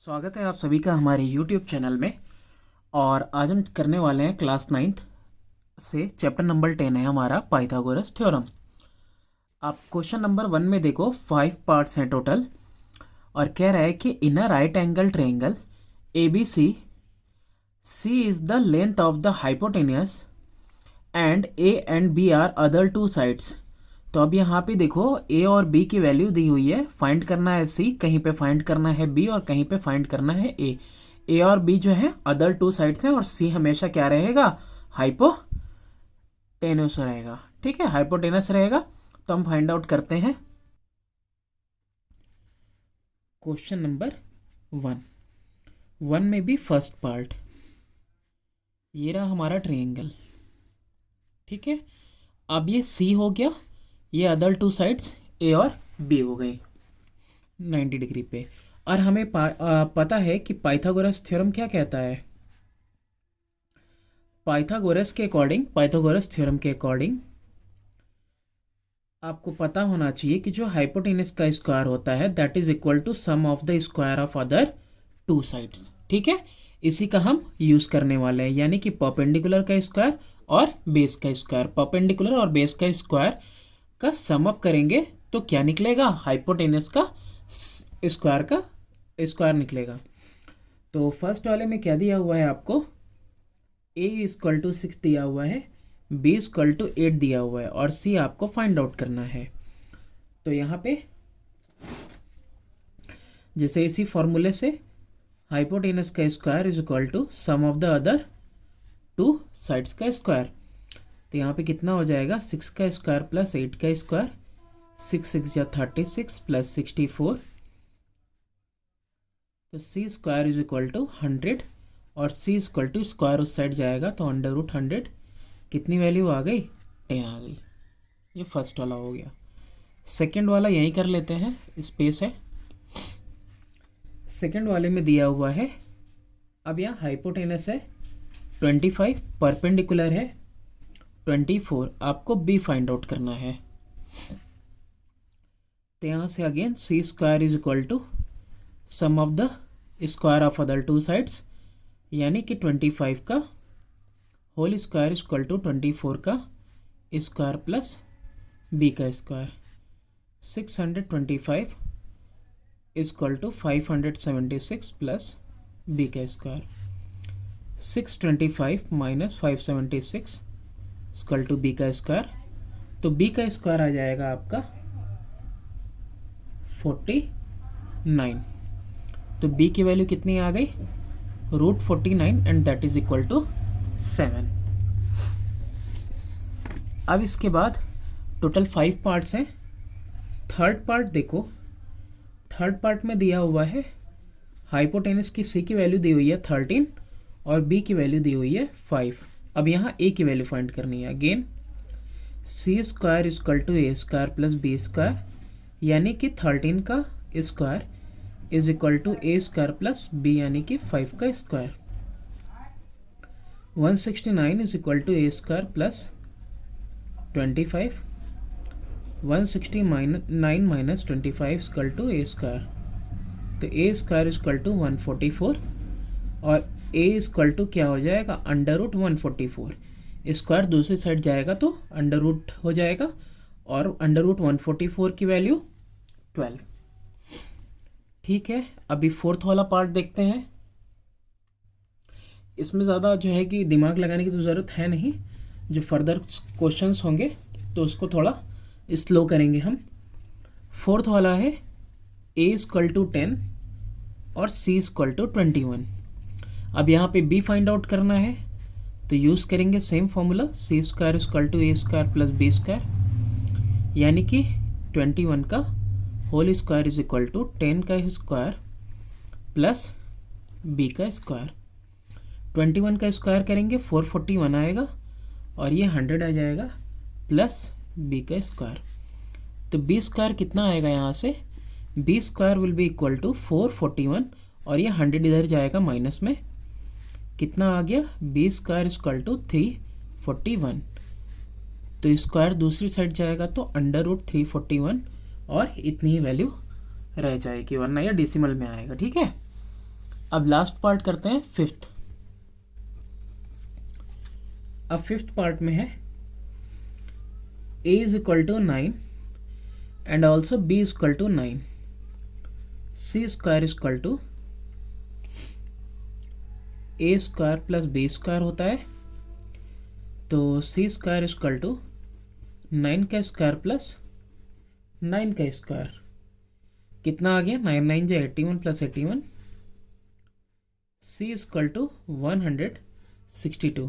स्वागत है आप सभी का हमारे YouTube चैनल में। और आज हम करने वाले हैं क्लास 9th से चैप्टर नंबर 10 है हमारा पाइथागोरस थ्योरम। आप क्वेश्चन नंबर 1 में देखो 5 पार्ट्स हैं टोटल और कह रहा है कि in a right angle triangle ABC C is the length of the hypotenuse and A and B are other two sides. तो अब यहाँ पे देखो A और B की वैल्यू दी हुई है, फाइंड करना है C, कहीं पे फाइंड करना है B और कहीं पे फाइंड करना है A। A और B जो है अदर टू साइड्स हैं और C हमेशा क्या रहेगा, हाइपोटेनस रहेगा। ठीक है, हाइपोटेनस रहेगा। तो हम फाइंड आउट करते हैं क्वेश्चन नंबर 1 में भी फर्स्ट पार्ट ये रहा हमारा ट्रायंगल। ठीक है, अब ये C हो गया, ये अदर टू साइड्स A और B हो गए 90 डिग्री पे। और हमें पता है कि पाइथागोरस थ्योरम क्या कहता है। पाइथागोरस थ्योरम के अकॉर्डिंग आपको पता होना चाहिए कि जो हाइपोटेनस का स्क्वायर होता है that is equal to sum of the square of other two sides. ठीक है, इसी का हम यूज करने वाले हैं, यानी कि परपेंडिकुलर का स्क्वायर और बेस का स्क्वायर। परपेंडिकुलर और बेस का स्क्वायर का सम अप करेंगे तो क्या निकलेगा, हाइपोटेनस का स्क्वायर निकलेगा। तो फर्स्ट वाले में क्या दिया हुआ है आपको, A इक्वल टू 6 दिया हुआ है, B इक्वल टू 8 दिया हुआ है और C आपको फाइंड आउट करना है। तो यहाँ पे जैसे इसी फॉर्मूले से हाइपोटेनस का square is equal to sum of the other two sides का स्क्वायर। तो यहाँ पे कितना हो जाएगा, 6 का स्क्वायर प्लस 8 का स्क्वायर, 6 6 या 36 प्लस 64। तो C square is equal to 100 और C इक्वल टू स्क्वायर उस साइड जाएगा तो अंडर रूट 100। कितनी वैल्यू आ गई, 10 आ गई। ये फर्स्ट वाला हो गया। सेकंड वाला यहीं कर लेते हैं, स्पेस है। सेकंड वाले में दिया हुआ है, अब यहाँ हाइपोटेनस है 25, परपेंडिकुलर है 24, आपको B फाइंड आउट करना है। तो यहाँ से again C square is equal to sum of the square of other two sides, यानी कि 25 का होल स्क्वायर इक्वल टू 24 का स्क्वायर प्लस B का square. 625 equal to 576 plus B का square. 625 minus 576 equal to B का square. तो B का square आ जाएगा आपका 49। तो B की वैल्यू कितनी आ गई, √49 and that is equal to 7। अब इसके बाद टोटल 5 पार्ट्स हैं। थर्ड पार्ट देखो, थर्ड पार्ट में दिया हुआ है हाइपोटेनस की C की वैल्यू दी हुई है 13 और B की वैल्यू दी हुई है 5। अब यहाँ A की वैल्यू फाइंड करनी है। Again C square equal to A square plus B square, यानी कि 13 का square is equal to A square plus B यानी कि 5 का square. 169 is equal to A square plus 25। 169 minus 25 equal to A square. तो A square equal to 144 और A equal to क्या हो जाएगा, अंडर रूट 144। स्क्वायर दूसरी साइड जाएगा तो अंडर रूट हो जाएगा और अंडर रूट 144 की वैल्यू 12। ठीक है, अभी फोर्थ वाला पार्ट देखते हैं। इसमें ज़्यादा जो है कि दिमाग लगाने की तो ज़रूरत है नहीं, जो फर्दर क्वेश्चंस होंगे तो उसको थोड़ा स्लो करेंगे हम। फोर्थ वाला है A इक्वल टू 10 और C इक्वल टू 21। अब यहाँ पे B फाइंड आउट करना है तो यूज़ करेंगे same formula, C square equal to A square plus B square, यानी कि 21 का whole square is equal to 10 का स्क्वायर प्लस B का स्क्वायर। 21 का स्क्वायर करेंगे 441 आएगा और ये 100 आ जाएगा प्लस B का स्क्वायर। तो B स्क्वायर कितना आएगा, यहाँ से B square will be equal to 441 और ये 100 इधर जाएगा माइनस में, कितना आ गया, B स्क्वायर इक्वल टू 341। तो स्क्वायर दूसरी साइड जाएगा तो अंडर रूट 341 और इतनी ही वैल्यू रह जाएगी, वरना ये डेसिमल में आएगा। ठीक है, अब लास्ट पार्ट करते हैं फिफ्थ। अब फिफ्थ पार्ट में है a is equal to 9 and also b is equal to 9, c square is equal to a square plus b square होता है, तो c square is equal to 9 का स्क्वायर प्लस 9 का स्क्वायर, कितना आ गया 9 9 जो 81 plus 81, c is equal to 162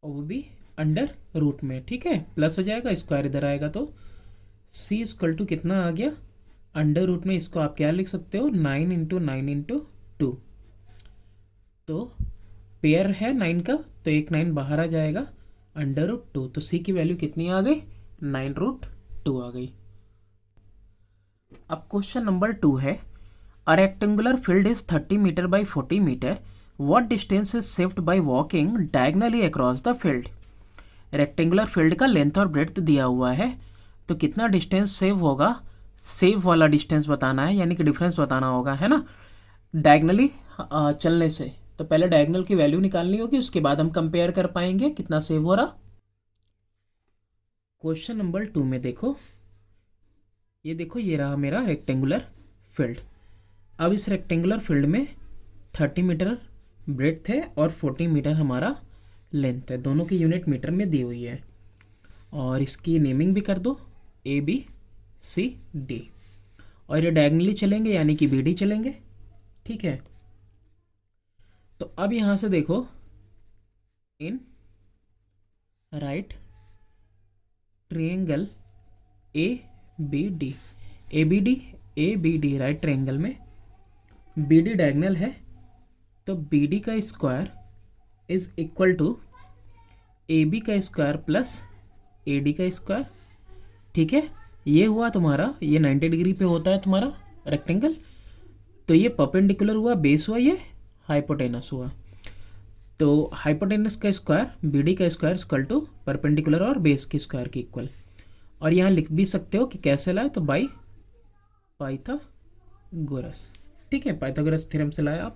और वो भी अंडर रूट में, ठीक है, प्लस हो जाएगा, स्क्वायर इधर आएगा तो c इक्वल टू कितना आ गया अंडर रूट में। इसको आप क्या लिख सकते हो 9 इंटू 9 इंटू 2, तो पेयर है 9 का तो एक 9 बाहर आ जाएगा, अंडर रूट 2, तो c की वैल्यू कितनी आ गई 9 रूट 2 आ गई। अब क्वेश्चन नंबर 2 है a rectangular field is 30 metre by 40 metre, what distance is saved by walking diagonally across the field. Rectangular field का लेंथ और ब्रेड्थ दिया हुआ है, तो कितना डिस्टेंस सेव होगा, सेव वाला डिस्टेंस बताना है, यानी कि डिफरेंस बताना होगा, है ना, डायगनली चलने से। तो पहले डायगनल की वैल्यू निकालनी होगी, उसके बाद हम कंपेयर कर पाएंगे कितना सेव हो रहा। क्वेश्चन नंबर 2 में देखो, ये रहा मेरा रेक्टेंगुलर फील्ड। अब इस रेक्टेंगुलर फील्ड में 30 मीटर ब्रेड्थ है और 40 मीटर हमारा लेंथ है, दोनों की यूनिट मीटर में दी हुई है, और इसकी नेमिंग भी कर दो ABCD, और ये डायगनली चलेंगे यानी कि BD चलेंगे, ठीक है। तो अब यहाँ से देखो in right triangle ABD right triangle में BD डायगनल है, तो BD का square is equal to AB का स्क्वायर प्लस AD का स्क्वायर, ठीक है। ये हुआ तुम्हारा, ये 90 डिग्री पे होता है तुम्हारा रेक्टेंगल, तो ये परपेंडिकुलर हुआ, बेस हुआ, ये हाइपोटेनस हुआ, तो हाइपोटेनस का स्क्वायर BD का स्क्वायर इक्वल टू परपेंडिकुलर और बेस के स्क्वायर के इक्वल, और यहाँ लिख भी सकते हो कि कैसे लाए, तो बाई पाइथागोरस, ठीक है, पाइथागोरस थ्योरम से लाए आप।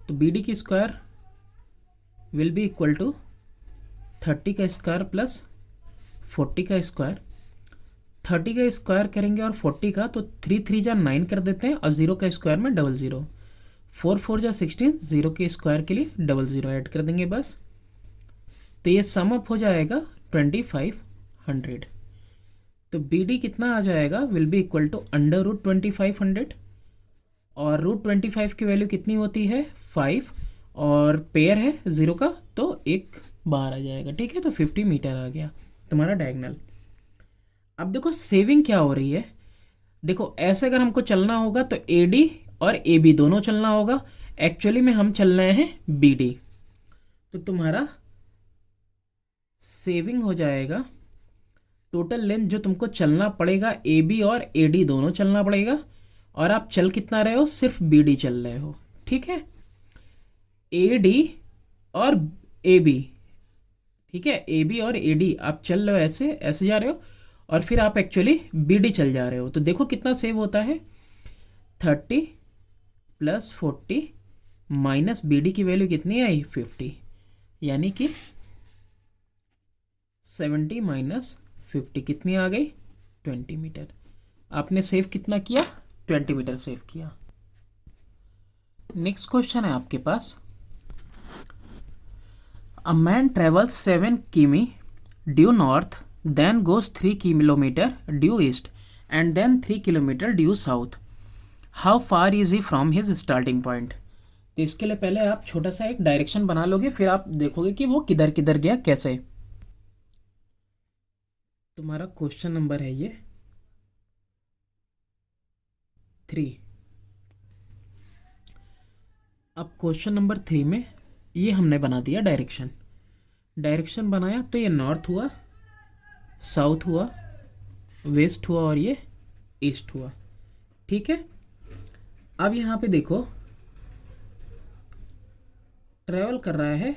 तो BD की square will be equal to 30 का स्क्वायर प्लस 40 का स्क्वायर, 30 का स्क्वायर करेंगे और 40 का, तो 3 3 जा 9 कर देते हैं, और 0 का स्क्वायर में 00, 4 4 जा 16, 0 के स्क्वायर के लिए 00 ऐड कर देंगे बस, तो ये सम अप हो जाएगा 2500। तो BD कितना आ जाएगा will be equal to under root 2500, और रूट 25 की वैल्यू कितनी होती है 5, और पेयर है 0 का तो एक बाहर आ जाएगा, ठीक है, तो 50 मीटर आ गया तुम्हारा डायगनल। अब देखो सेविंग क्या हो रही है, देखो ऐसे अगर हमको चलना होगा तो AD और AB दोनों चलना होगा, एक्चुअली में हम चल रहे हैं BD, तो तुम्हारा सेविंग हो जाएगा, टोटल लेंथ जो तुमको चलना पड़ेगा AB और AD दोनों चलना पड़ेगा, और आप चल कितना रहे हो, सिर्फ BD चल रहे हो, ठीक है। AD और AB, ठीक है, AB और AD आप चल रहे हो, ऐसे ऐसे जा रहे हो, और फिर आप एक्चुअली BD चल जा रहे हो, तो देखो कितना सेव होता है 30 प्लस 40 माइनस BD की वैल्यू कितनी आई 50, यानी कि 70 माइनस 50 कितनी आ गई 20 मीटर। आपने सेव कितना किया 20 मीटर सेव किया। नेक्स्ट क्वेश्चन है आपके पास, अ मैन ट्रेवल्स 7 किमी due north, then goes 3 kilometre due east, and then 3 kilometre due south, how far is he from his starting point. तो इसके लिए पहले आप छोटा सा एक डायरेक्शन बना लोगे, फिर आप देखोगे कि वो किधर किधर गया कैसे। तुम्हारा क्वेश्चन नंबर है ये 3। अब क्वेश्चन नंबर 3 में ये हमने बना दिया डायरेक्शन, डायरेक्शन बनाया तो ये नॉर्थ हुआ, साउथ हुआ, वेस्ट हुआ और ये ईस्ट हुआ, ठीक है। अब यहाँ पे देखो ट्रेवल कर रहा है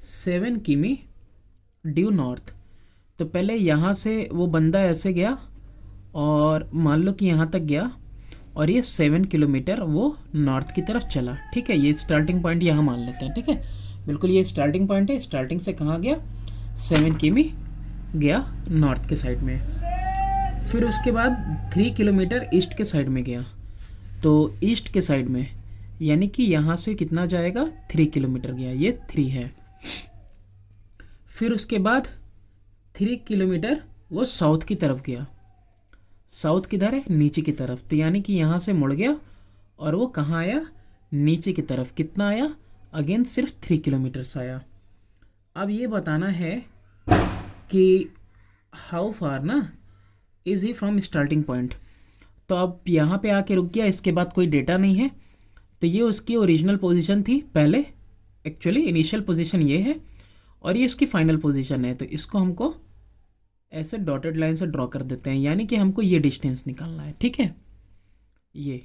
7 किमी ड्यू नॉर्थ, तो पहले यहाँ से वो बंदा ऐसे गया और मान लो कि यहाँ तक गया, और ये 7 किलोमीटर वो नॉर्थ की तरफ चला। ठीक है, ये स्टार्टिंग पॉइंट यहाँ मान लेते हैं। ठीक है, बिल्कुल ये स्टार्टिंग पॉइंट है। स्टार्टिंग से कहाँ गया, 7 किमी गया नॉर्थ के साइड में। फिर उसके बाद 3 किलोमीटर ईस्ट के साइड में गया। तो ईस्ट के साइड में यानी कि यहाँ से कितना जाएगा, 3 किलोमीटर गया, ये 3 है। फिर उसके बाद 3 किलोमीटर वो साउथ की तरफ गया। साउथ किधर है, नीचे की तरफ। तो यानी कि यहाँ से मुड़ गया और वो कहाँ आया, नीचे की तरफ। कितना आया, अगेन सिर्फ 3 किलोमीटर्स आया। अब ये बताना है कि हाउ फार ना is he from starting point. तो अब यहाँ पे आके रुक गया, इसके बाद कोई डेटा नहीं है। तो ये उसकी ओरिजिनल पोजीशन थी पहले, एक्चुअली इनिशियल पोजीशन ये है, और ये इसकी फाइनल पोजीशन है। तो इसको हमको ऐसे डॉटेड लाइन से ड्रॉ कर देते हैं, यानी कि हमको ये डिस्टेंस निकालना है। ठीक है, ये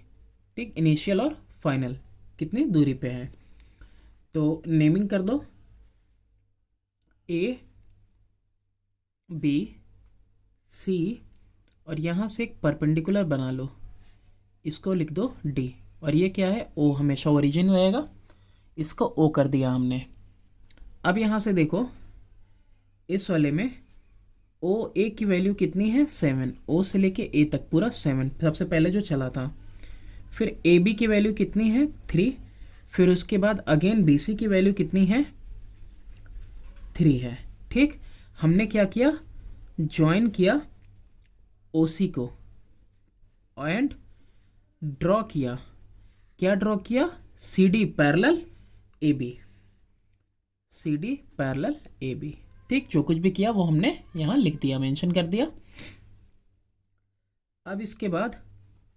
ठीक इनिशियल और फाइनल कितनी दूरी पे है। तो नेमिंग कर दो, ए बी सी, और यहाँ से एक परपेंडिकुलर बना लो, इसको लिख दो डी। और ये क्या है, ओ, हमेशा ओरिजिन रहेगा, इसको ओ कर दिया हमने। अब यहाँ से देखो, इस वाले में ओ ए की वैल्यू कितनी है, 7। ओ से लेके ए तक पूरा 7 सबसे पहले जो चला था। फिर ए बी की वैल्यू कितनी है, 3। फिर उसके बाद अगेन बी सी की वैल्यू कितनी है, 3 है। ठीक, हमने क्या किया, ज्वाइन किया ओ सी को एंड ड्रॉ किया। क्या ड्रॉ किया, C D parallel A B, C D parallel A B. ठीक, जो कुछ भी किया वो हमने यहाँ लिख दिया, मेंशन कर दिया। अब इसके बाद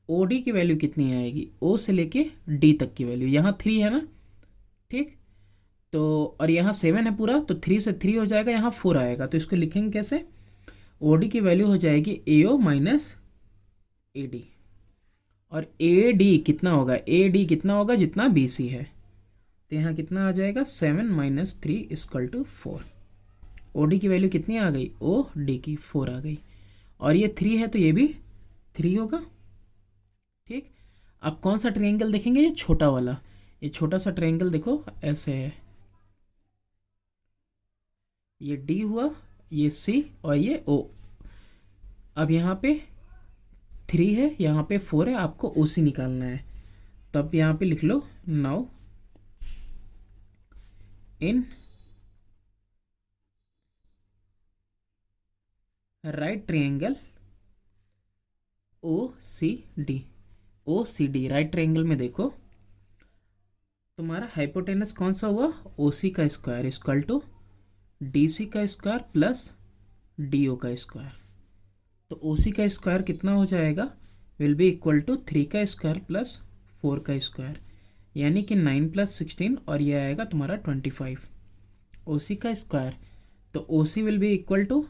ओ डी की वैल्यू कितनी आएगी, ओ से लेके डी तक की वैल्यू, यहाँ 3 है ना। ठीक, तो और यहाँ 7 है पूरा, तो 3 से 3 हो जाएगा, यहाँ 4 आएगा। तो इसको लिखेंगे कैसे, ओ डी की वैल्यू हो जाएगी ए ओ माइनस ए डी। और ए डी कितना होगा, ए डी कितना होगा, जितना बी सी है। तो यहाँ कितना आ जाएगा, 7 minus 3 equal to 4। O D की वैल्यू कितनी आ गई, ओ डी की 4 आ गई। और ये 3 है तो ये भी 3 होगा। ठीक, अब कौन सा ट्रायंगल देखेंगे, ये छोटा वाला। ये छोटा सा ट्रायंगल देखो ऐसे है, ये डी हुआ, ये सी और ये ओ। अब यहाँ पे 3 है, यहाँ पे 4 है, आपको ओ सी निकालना है। तब यहाँ पे लिख लो, now in right triangle O C D, O C D right triangle में देखो, तुम्हारा हाइपोटेनस कौन सा हुआ, ओ सी का square equal to D C का स्क्वायर प्लस डी ओ का स्क्वायर। तो ओ सी का स्क्वायर कितना हो जाएगा, विल बी इक्वल टू 3 का स्क्वायर प्लस 4 का स्क्वायर, यानी कि 9 प्लस 16, और ये आएगा तुम्हारा 25 ओ सी का स्क्वायर। तो O C will be equal to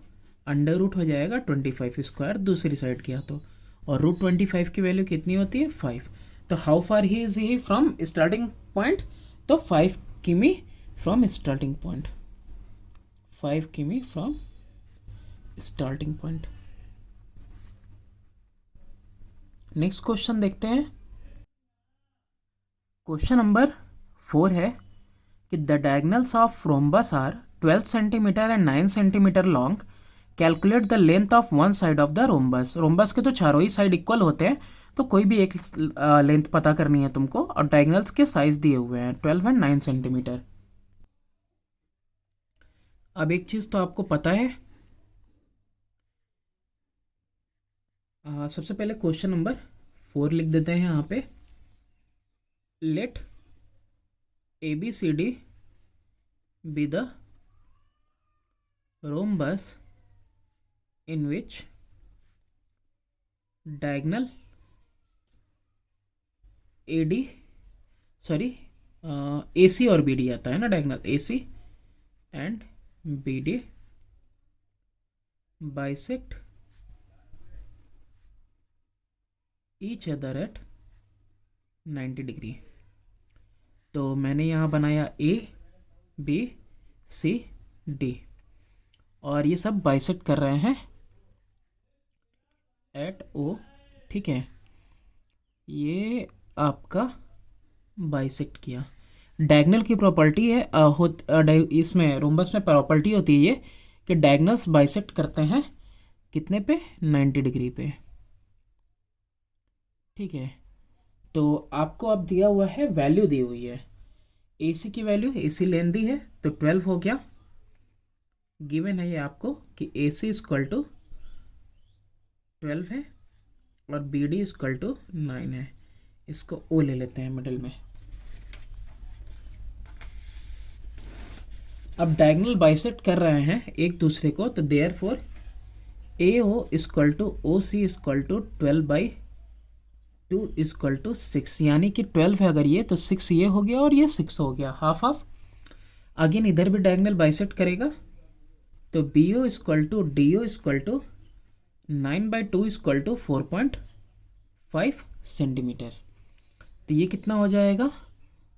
under root हो जाएगा 25 स्क्वायर दूसरी साइड किया तो, और रूट 25 की वैल्यू कितनी होती है, 5। तो how far he is he from starting point, तो 5 किमी फ्रॉम स्टार्टिंग पॉइंट, 5 किमी from starting point. Next question देखते हैं। क्वेश्चन नंबर 4 है कि the diagonals of rhombus are 12 centimetre and 9 centimetre long, calculate the length of one side of the rhombus. Rhombus के तो चारों ही साइड इक्वल होते हैं, तो कोई भी एक लेंथ पता करनी है तुमको, और डायगोनल्स के साइज दिए हुए हैं 12 एंड 9 सेंटीमीटर। अब एक चीज़ तो आपको पता है, सबसे पहले क्वेश्चन नंबर 4 लिख देते हैं यहाँ पे, let A B C D be the rhombus in which diagonal AD sorry AC और BD आता है ना, diagonal AC and BD bisect each other at 90 degree. तो मैंने यहाँ बनाया A B C D और ये सब बाइसेक्ट कर रहे हैं एट O, ठीक है। ये आपका बाइसेक्ट किया। डायगनल की प्रॉपर्टी है इसमें रोम्बस में प्रॉपर्टी होती है ये कि डायगनल्स बाइसेक्ट करते हैं कितने पे, 90 डिग्री पे। ठीक है, तो आपको अब दिया हुआ है, वैल्यू दी हुई है AC की वैल्यू, AC लेन दी है तो 12 हो गया। गिवन है ये आपको कि AC इक्वल टू 12 है और BD इक्वल टू 9 है। इसको O ले लेते हैं मिडिल में। अब डायगोनल बाइसेक्ट कर रहे हैं एक दूसरे को, तो therefore AO equal to OC equal to 12/2 equal to 6, यानी कि 12 है अगर ये, तो 6 ये हो गया और ये 6 हो गया, हाफ हाफ। अगेन इधर भी डायगोनल बाइसेक्ट करेगा तो BO equal to DO equal to 9/2 equal to 4.5 centimetre. तो ये कितना हो जाएगा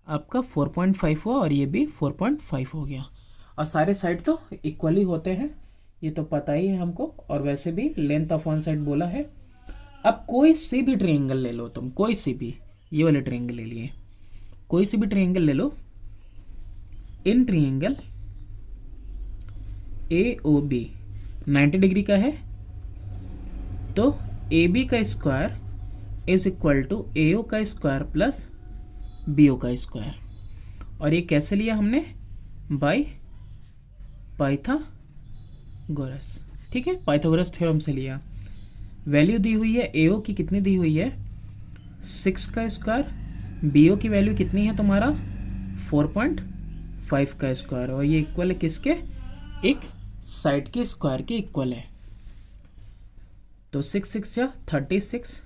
आपका 4.5 हुआ और ये भी 4.5 हो गया। और सारे साइड तो इक्वली होते हैं, ये तो पता ही है हमको, और वैसे भी लेंथ ऑफ वन साइड बोला है। अब कोई सी भी ट्रायंगल ले लो तुम, कोई सी भी, ये वाले ट्रायंगल ले लिए, कोई सी भी ट्रायंगल ले लो। इन ट्रायंगल AOB 90 डिग्री का है, तो AB का square is equal to AO का स्क्वायर प्लस BO का स्क्वायर। और ये कैसे लिया हमने, बाय पाइथागोरस। ठीक है, पाइथागोरस थ्योरम से लिया। वैल्यू दी हुई है AO की, कितनी दी हुई है 6 का स्क्वायर, BO की वैल्यू कितनी है तुम्हारा 4.5 का स्क्वायर, और ये इक्वल है किसके, एक साइड के स्क्वायर के इक्वल है। तो 6 6 या 36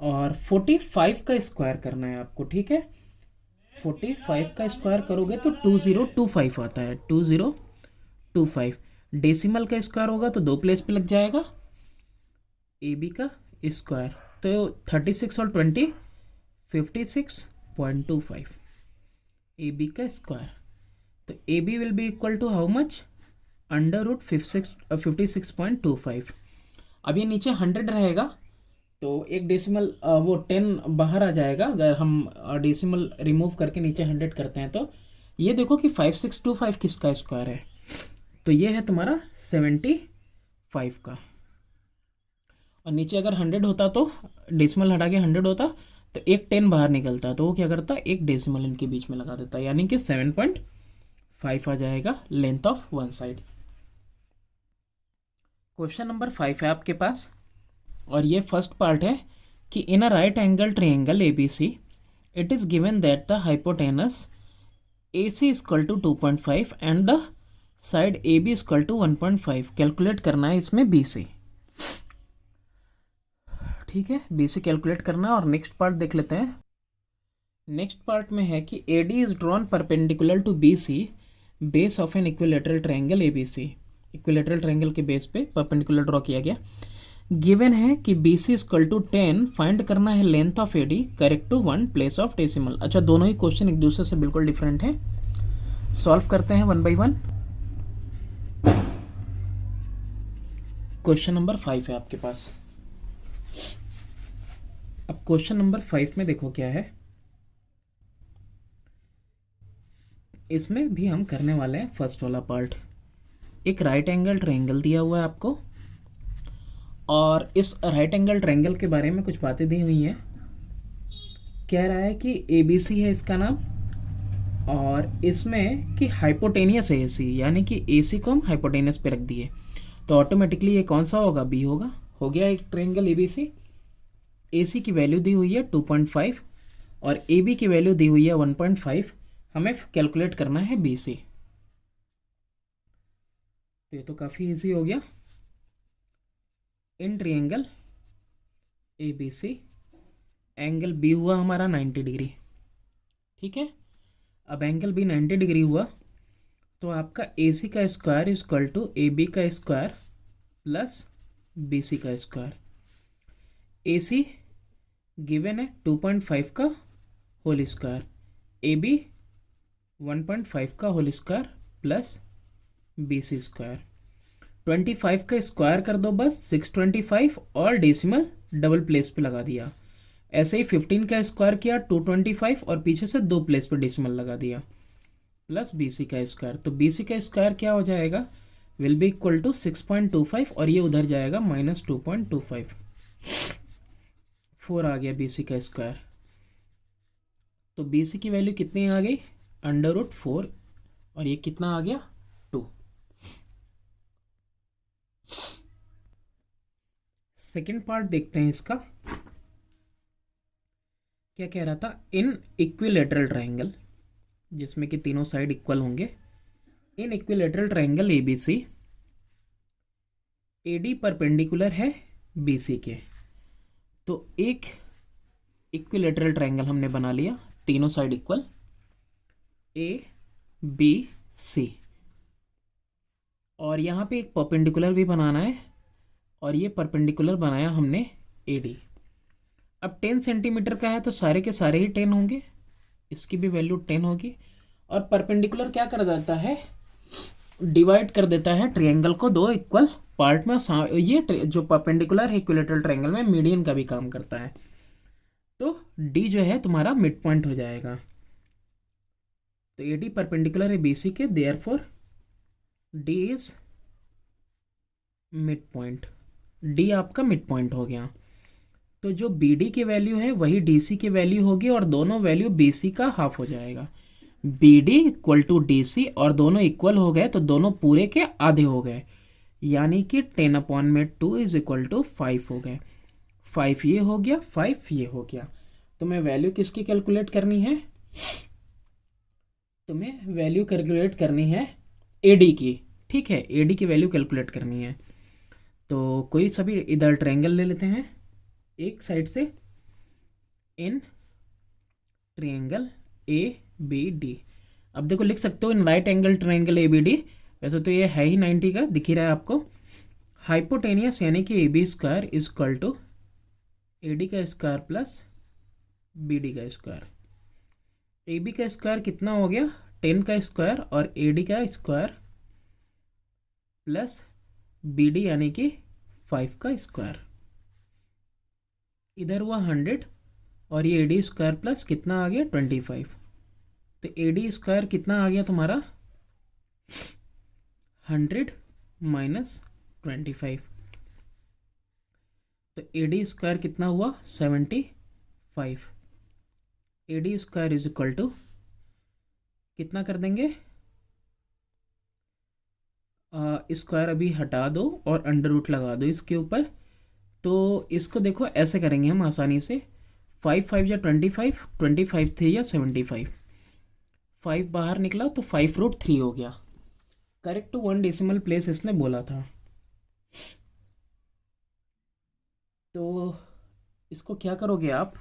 और 45 का स्क्वायर करना है आपको। ठीक है, 45 का स्क्वायर करोगे तो 2025 आता है, 2025। डेसिमल का स्क्वायर होगा तो दो प्लेस पे लग जाएगा, AB का स्क्वायर, तो 36 और 20 56.25 AB का स्क्वायर। तो AB will be equal to how much, √56.25। अब ये नीचे 100 रहेगा तो एक डेसिमल वो 10 बाहर आ जाएगा। अगर हम डेसिमल रिमूव करके नीचे 100 करते हैं तो ये देखो कि 5625 किसका स्क्वायर है, तो ये है तुम्हारा 75 का। और नीचे अगर 100 होता तो डेसिमल हटा के 100 होता तो एक 10 बाहर निकलता, तो वो क्या करता, एक डेसिमल इनके बीच में लगा देता, यानी कि 7.5 आ जाएगा length of one side. Question number 5 है आपके पास, और ये फर्स्ट पार्ट है कि in a right angle triangle ABC it is given that the hypotenuse AC equal to 2.5 and the side AB equal to 1.5। Calculate करना है इसमें BC। ठीक है, BC कैलकुलेट करना है। और नेक्स्ट पार्ट देख लेते हैं। नेक्स्ट पार्ट में है कि AD is drawn perpendicular to BC base of an equilateral triangle ABC। Equilateral triangle के बेस पे परपेंडिकुलर ड्रॉ किया गया। गिवन है कि BC इक्वल टू 10, फाइंड करना है length of AD correct to 1 place of decimal. अच्छा, दोनों ही क्वेश्चन एक दूसरे से बिल्कुल डिफरेंट है, सॉल्व करते हैं 1 बाई 1। क्वेश्चन नंबर 5 है आपके पास। अब क्वेश्चन नंबर 5 में देखो क्या है, इसमें भी हम करने वाले हैं फर्स्ट वाला पार्ट। एक राइट एंगल ट्रायंगल दिया हुआ है आपको, और इस राइट एंगल ट्रायंगल के बारे में कुछ बातें दी हुई हैं। कह रहा है कि ABC है इसका नाम, और इसमें कि हाइपोटेनियस है AC, यानी कि AC को हम हाइपोटेनियस पे रख दिए, तो ऑटोमेटिकली ये कौन सा होगा, B होगा। हो गया एक ट्रायंगल ABC। AC की वैल्यू दी हुई है 2.5 और AB की वैल्यू दी हुई है 1.5। हमें कैलकुलेट करना है BC। तो ये तो काफ़ी इजी हो गया। In triangle ABC angle B हुआ हमारा 90 डिग्री। ठीक है, अब एंगल B 90 डिग्री हुआ तो आपका AC का square is equal to AB का स्क्वायर प्लस BC का स्क्वायर। AC गिवन है 2.5 का होल स्क्वायर, AB 1.5 का whole square plus BC square. 25 का स्क्वायर कर दो बस, 625, और डेसिमल डबल प्लेस पे लगा दिया। ऐसे ही 15 का स्क्वायर किया 225 और पीछे से 2 प्लेस पे डेसिमल लगा दिया प्लस BC का स्क्वायर। तो BC का स्क्वायर क्या हो जाएगा, विल बी इक्वल टू 6.25 और ये उधर जाएगा -2.25, 4 आ गया BC का स्क्वायर। तो BC की वैल्यू कितनी आ गई, √4 और ये कितना आ गया 2। सेकेंड पार्ट देखते हैं इसका, क्या कह रहा था, इन इक्विलेटरल ट्राइंगल जिसमें कि तीनों साइड इक्वल होंगे, इन equilateral triangle ABC AD perpendicular है BC के। तो एक इक्विलेटरल ट्राइंगल हमने बना लिया, तीनों साइड इक्वल ABC, और यहाँ पे एक परपेंडिकुलर भी बनाना है और ये परपेंडिकुलर बनाया हमने AD। अब 10 सेंटीमीटर का है तो सारे के सारे ही 10 होंगे, इसकी भी वैल्यू 10 होगी। और परपेंडिकुलर क्या कर देता है, डिवाइड कर देता है ट्रायंगल को दो इक्वल पार्ट में। ये जो परपेंडिकुलर है इक्विलेटरल ट्रायंगल में मीडियन का भी काम करता है। तो D जो है तुम्हारा मिड पॉइंट हो जाएगा। तो AD परपेंडिकुलर है BC के, therefore D is mid point, D आपका मिड पॉइंट हो गया। तो जो BD की वैल्यू है वही DC की वैल्यू होगी और दोनों वैल्यू BC का हाफ हो जाएगा। BD इक्वल टू DC और दोनों इक्वल हो गए तो दोनों पूरे के आधे हो गए, यानी कि 10/2 इज इक्वल टू 5 हो गए। 5 ये हो गया, 5 ये हो गया। तुम्हें वैल्यू किसकी कैलकुलेट करनी है, तुम्हें वैल्यू कैलकुलेट करनी है AD की, ठीक है, AD की वैल्यू कैलकुलेट करनी है। तो कोई सभी इधर ट्रायंगल ले लेते हैं एक साइड से, इन ट्रायंगल ABD। अब देखो लिख सकते हो in right angle triangle ABD, वैसे तो ये है ही 90 का, दिख ही रहा है आपको। हाइपोटेनियस यानी कि AB square is equal to AD का स्क्वायर प्लस BD का स्क्वायर। AB का स्क्वायर कितना हो गया, 10 का स्क्वायर और AD का स्क्वायर प्लस BD यानी कि 5 का स्क्वायर। इधर हुआ 100 और ये AD स्क्वायर प्लस कितना आ गया 25। तो AD स्क्वायर कितना आ गया तुम्हारा 100 माइनस 25। तो AD स्क्वायर कितना हुआ 75। AD square is equal to कितना कर देंगे, स्क्वायर अभी हटा दो और अंडर रूट लगा दो इसके ऊपर। तो इसको देखो ऐसे करेंगे हम आसानी से, 5 5 या 25, 25 थे या 75, 5 बाहर निकला तो 5√3 हो गया। करेक्ट टू 1 डेसिमल प्लेस इसने बोला था। तो इसको क्या करोगे आप,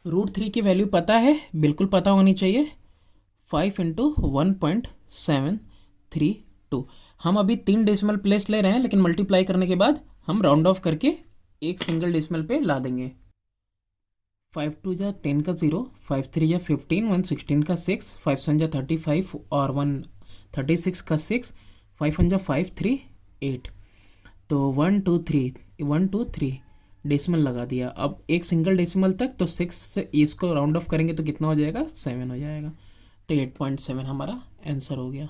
√3 की वैल्यू पता है, बिल्कुल पता होनी चाहिए, 5 इंटू 1.732। हम अभी 3 डेसिमल प्लेस ले रहे हैं, लेकिन मल्टीप्लाई करने के बाद हम राउंड ऑफ करके एक सिंगल डेसिमल पे ला देंगे। 5 2 जा 10 का 0, 5 3 जा 15, 1 16 का 6, 5 7 जा 35 और 1 36 का 6, 5 1 जा 5 3 8। तो 1 2 3 1 2 3 डेसिमल लगा दिया। अब एक सिंगल डेसिमल तक, तो 6 से इसको राउंड ऑफ करेंगे तो कितना हो जाएगा 7 हो जाएगा। तो 8.7 हमारा आंसर हो गया।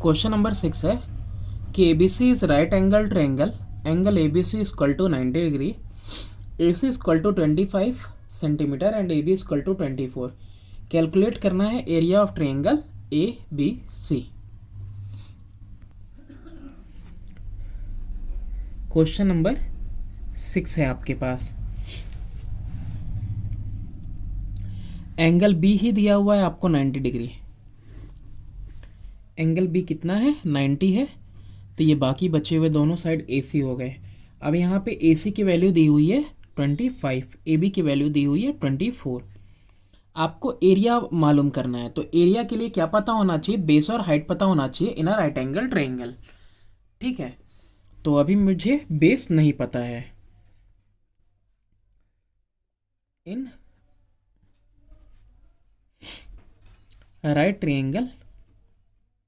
क्वेश्चन नंबर 6 है कि ABC is right angle triangle, angle ABC is equal to 90 degree, AC is equal to 25 centimetre and AB is equal to 24। Calculate करना है area of triangle ABC। Question number 6 है आपके पास, angle B ही दिया हुआ है आपको 90 डिग्री। एंगल B कितना है 90 है, तो ये बाकी बचे हुए दोनों साइड AC हो गए। अब यहाँ पे AC की वैल्यू दी हुई है 25, AB की वैल्यू दी हुई है 24। आपको एरिया मालूम करना है, तो एरिया के लिए क्या पता होना चाहिए, बेस और हाइट पता होना चाहिए in a right angle triangle, ठीक है। तो अभी मुझे बेस नहीं पता है। In right triangle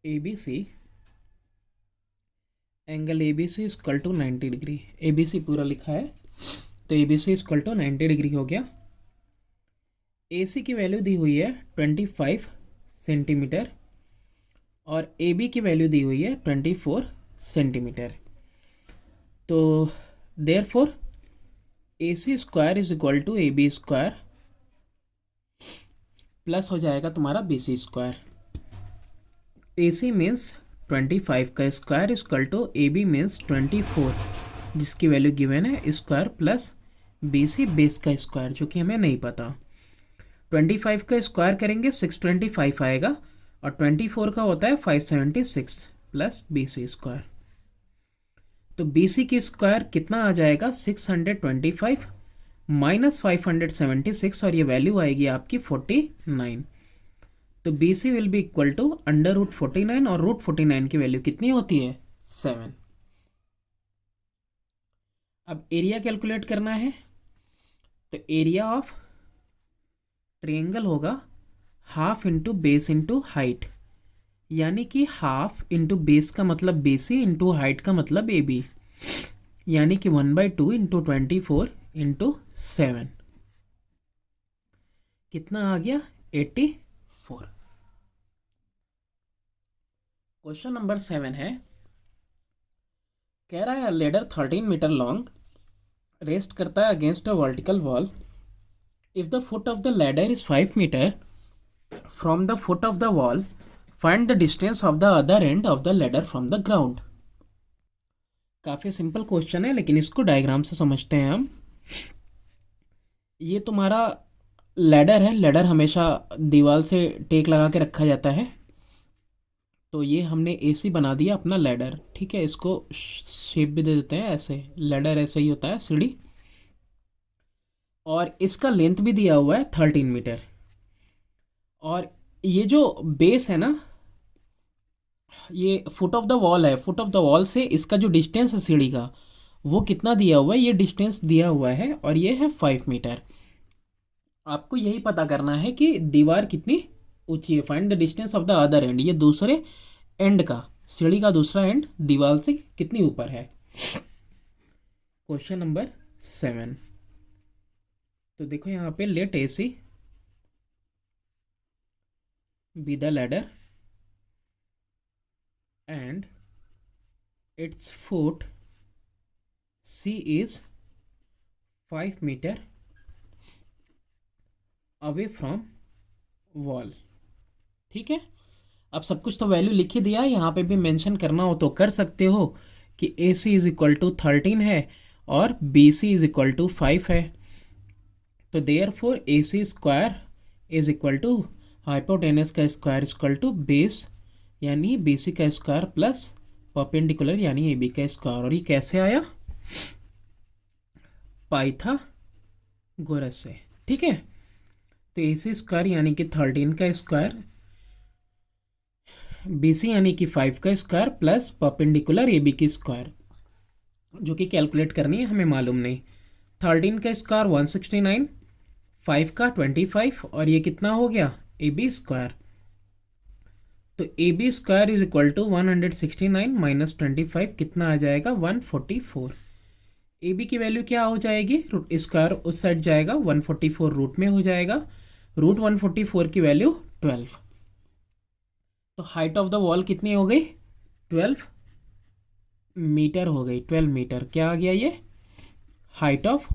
ABC, angle ABC is equal to 90 degree. ABC पूरा लिखा है तो A B C equal to 90 degree हो गया। ए सी की वैल्यू दी हुई है 25 सेंटीमीटर और ए बी की वैल्यू दी हुई है 24 सेंटीमीटर। तो therefore A C square is equal to A B square plus हो जाएगा तुम्हारा B C square. A C means 25 का square equal to A B means 24 जिसकी वैल्यू गिवन है square plus B C base का स्क्वायर जो कि हमें नहीं पता। 25 का स्क्वायर करेंगे 625 आएगा और 24 का होता है 576 प्लस बी सी स्क्वायर। तो बी सी की स्क्वायर कितना आ जाएगा 625 माइनस 576 और ये वैल्यू आएगी आपकी 49। तो B C will be equal to under root 49 और रूट 49 की वैल्यू कितनी होती है 7। अब एरिया कैलकुलेट करना है तो एरिया ऑफ ट्रायंगल होगा half into base into height, यानी कि हाफ इंटू बेस का मतलब बी सी इंटू हाइट का मतलब ए बी, यानी कि 1/2 इंटू 24 इंटू 7 कितना आ गया 84। क्वेश्चन नंबर 7 है, कह रहा है लेडर 13 मीटर लॉन्ग रेस्ट करता है against a vertical wall. If the foot of the ladder is 5 metre from the foot of the wall find the distance of the other end of the ladder from the ground. काफ़ी simple question है लेकिन इसको diagram से समझते हैं हम। ये तुम्हारा लैडर है, लैडर हमेशा दीवार से टेक लगा के रखा जाता है। तो ये हमने एसी बना दिया अपना लैडर, ठीक है। इसको शेप भी दे देते हैं ऐसे, लैडर ऐसे ही होता है सीढ़ी। और इसका लेंथ भी दिया हुआ है 13 मीटर। और ये जो बेस है ना, ये फुट ऑफ द वॉल है, फुट ऑफ द वॉल से इसका जो डिस्टेंस है सीढ़ी का वो कितना दिया हुआ है, ये डिस्टेंस दिया हुआ है और ये है 5 मीटर। आपको यही पता करना है कि दीवार कितनी ऊंची है। Find the distance of the other and, ये दूसरे एंड का, सीढ़ी का दूसरा एंड दीवार से कितनी ऊपर है। Question number 7। तो देखो यहाँ पे let AC be the ladder and its foot C is 5 meter away from wall, ठीक है। अब सब कुछ तो वैल्यू लिख ही दिया है, यहाँ पे भी मेंशन करना हो तो कर सकते हो कि A C is equal to 13 है और B C is equal to 5 है। तो therefore A C square is equal to hypotenuse का स्क्वायर इक्वल टू बेस यानी बी सी का स्क्वायर प्लस परपेंडिकुलर यानी ए बी का स्क्वायर। और ये कैसे आया, पाइथागोरस से, ठीक है। तो ए सी स्क्वायर यानी कि 13 का स्क्वायर, बी सी यानी कि 5 का square plus perpendicular A B की स्क्वायर, जो कि कैलकुलेट करनी है, हमें मालूम नहीं। 13 का स्क्वायर 169, 5 का 25 और ये कितना हो गया ए बी स्क्वायर। तो A B square is equal to 169 minus 25 कितना आ जाएगा 144। ए बी की वैल्यू क्या हो जाएगी, रूट स्क्वायर उस साइड जाएगा, 144 रूट में हो जाएगा, रूट 144 की वैल्यू 12। तो हाइट ऑफ द वॉल कितनी हो गई 12 मीटर हो गई। 12 मीटर क्या आ गया ये हाइट ऑफ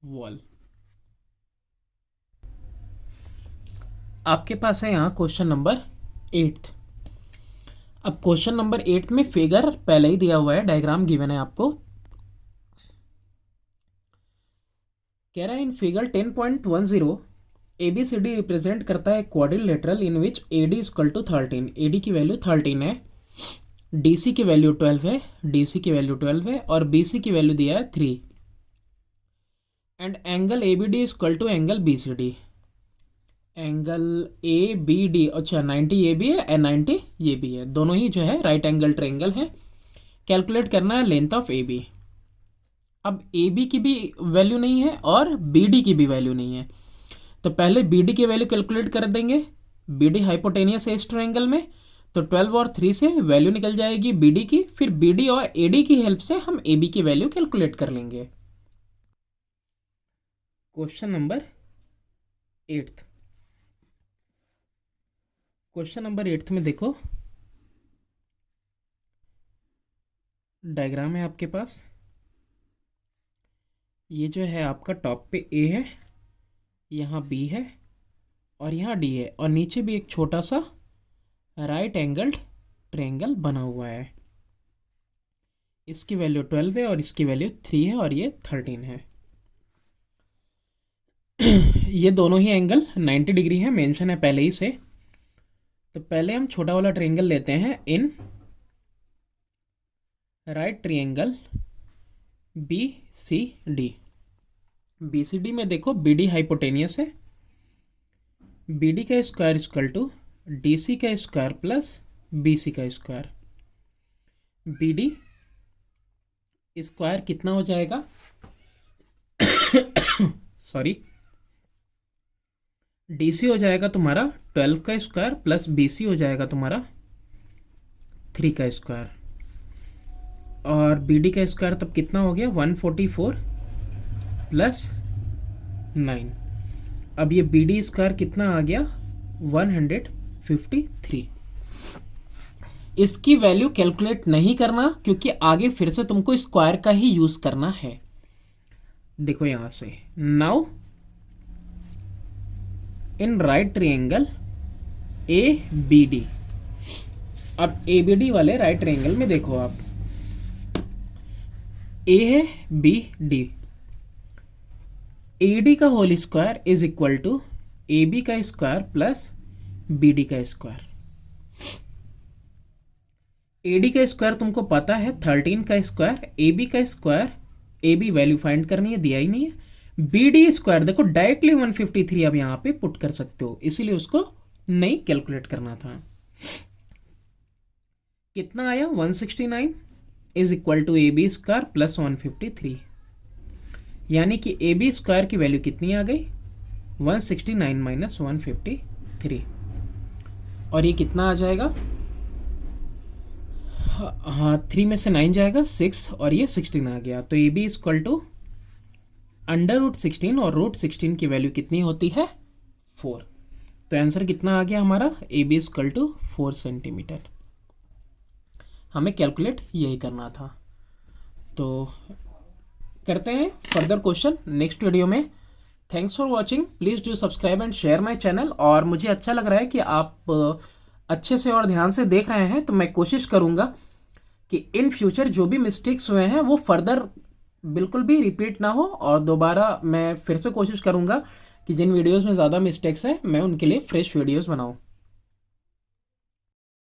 वॉल। आपके पास है यहाँ क्वेश्चन नंबर 8। अब क्वेश्चन नंबर 8 में फिगर पहले ही दिया हुआ है, डायग्राम गिवन है आपको। कह रहा है इन फिगर 10.10 ABCD रिप्रेजेंट करता है quadrilateral in which AD equal to 13। AD की वैल्यू 13 है, DC की वैल्यू 12 है, DC की वैल्यू 12 है और BC की वैल्यू दिया है 3। And angle ABD equal to angle BCD। Angle ABD अच्छा 90 ये भी है और 90 ये भी है, दोनों ही जो है राइट एंगल ट्रायंगल है। कैलकुलेट करना है लेंथ ऑफ AB। अब AB की भी वैल्यू नहीं है और BD की भी वैल्यू नहीं है, तो पहले BD की वैल्यू कैलकुलेट कर देंगे। BD हाइपोटेनियस है इस ट्रायंगल में, तो 12 और 3 से वैल्यू निकल जाएगी बी डी की, फिर बी डी और ए डी की हेल्प से हम ए बी की वैल्यू कैलकुलेट कर लेंगे। Question number 8। क्वेश्चन नंबर 8 में देखो डायग्राम है आपके पास। ये जो है आपका टॉप पे ए है, यहाँ बी है और यहाँ डी है, और नीचे भी एक छोटा सा राइट एंगल्ड ट्रायंगल बना हुआ है। इसकी वैल्यू 12 है और इसकी वैल्यू 3 है और ये 13 है। ये दोनों ही एंगल 90 डिग्री है, मेंशन है पहले ही से। तो पहले हम छोटा वाला ट्रायंगल लेते हैं। In right triangle B C D, B C D में देखो बी डी हाइपोटेनियस है, बी डी का square equal to D C का स्क्वायर प्लस बी सी का स्क्वायर। बी डी स्क्वायर कितना हो जाएगा सॉरी, डी सी हो जाएगा तुम्हारा 12 का स्क्वायर प्लस बी सी हो जाएगा तुम्हारा 3 का स्क्वायर, और बी डी का स्क्वायर तब कितना हो गया 144 प्लस 9। अब ये बी डी स्क्वायर कितना आ गया 153। इसकी वैल्यू कैलकुलेट नहीं करना, क्योंकि आगे फिर से तुमको स्क्वायर का ही यूज करना है। देखो यहां से, now in right triangle A B D. अब ए बी डी वाले राइट ट्रायंगल में देखो आप, ए है बी डी, ए डी का whole square is equal to A B का स्क्वायर प्लस बी डी का स्क्वायर। ए डी का स्क्वायर तुमको पता है 13 का स्क्वायर, ए बी का square, A B value find करनी है, दिया ही नहीं है। बी डी स्क्वायर देखो डायरेक्टली 153 अब यहाँ पे पुट कर सकते हो, इसीलिए उसको नहीं कैलकुलेट करना था। कितना आया 169 is equal to A B square plus 153, यानी कि ए बी स्क्वायर की वैल्यू कितनी आ गई 169 माइनस 153, और ये कितना आ जाएगा, हाँ 3 में से 9 जाएगा 6 और ये 16 आ गया। तो ए बी इक्वल टू √16, और √16 की वैल्यू कितनी होती है 4। तो आंसर कितना आ गया हमारा A B equal to 4 centimetre. हमें कैलकुलेट यही करना था। तो करते हैं फर्दर क्वेश्चन नेक्स्ट वीडियो में। Thanks for watching, please do subscribe and share my channel. और मुझे अच्छा लग रहा है कि आप अच्छे से और ध्यान से देख रहे हैं, तो मैं कोशिश करूँगा कि इन फ्यूचर जो भी मिस्टेक्स हुए हैं वो फर्दर बिल्कुल भी रिपीट ना हो, और दोबारा मैं फिर से कोशिश करूँगा कि जिन वीडियोस में ज़्यादा मिस्टेक्स हैं मैं उनके लिए फ्रेश वीडियोस बनाऊँ।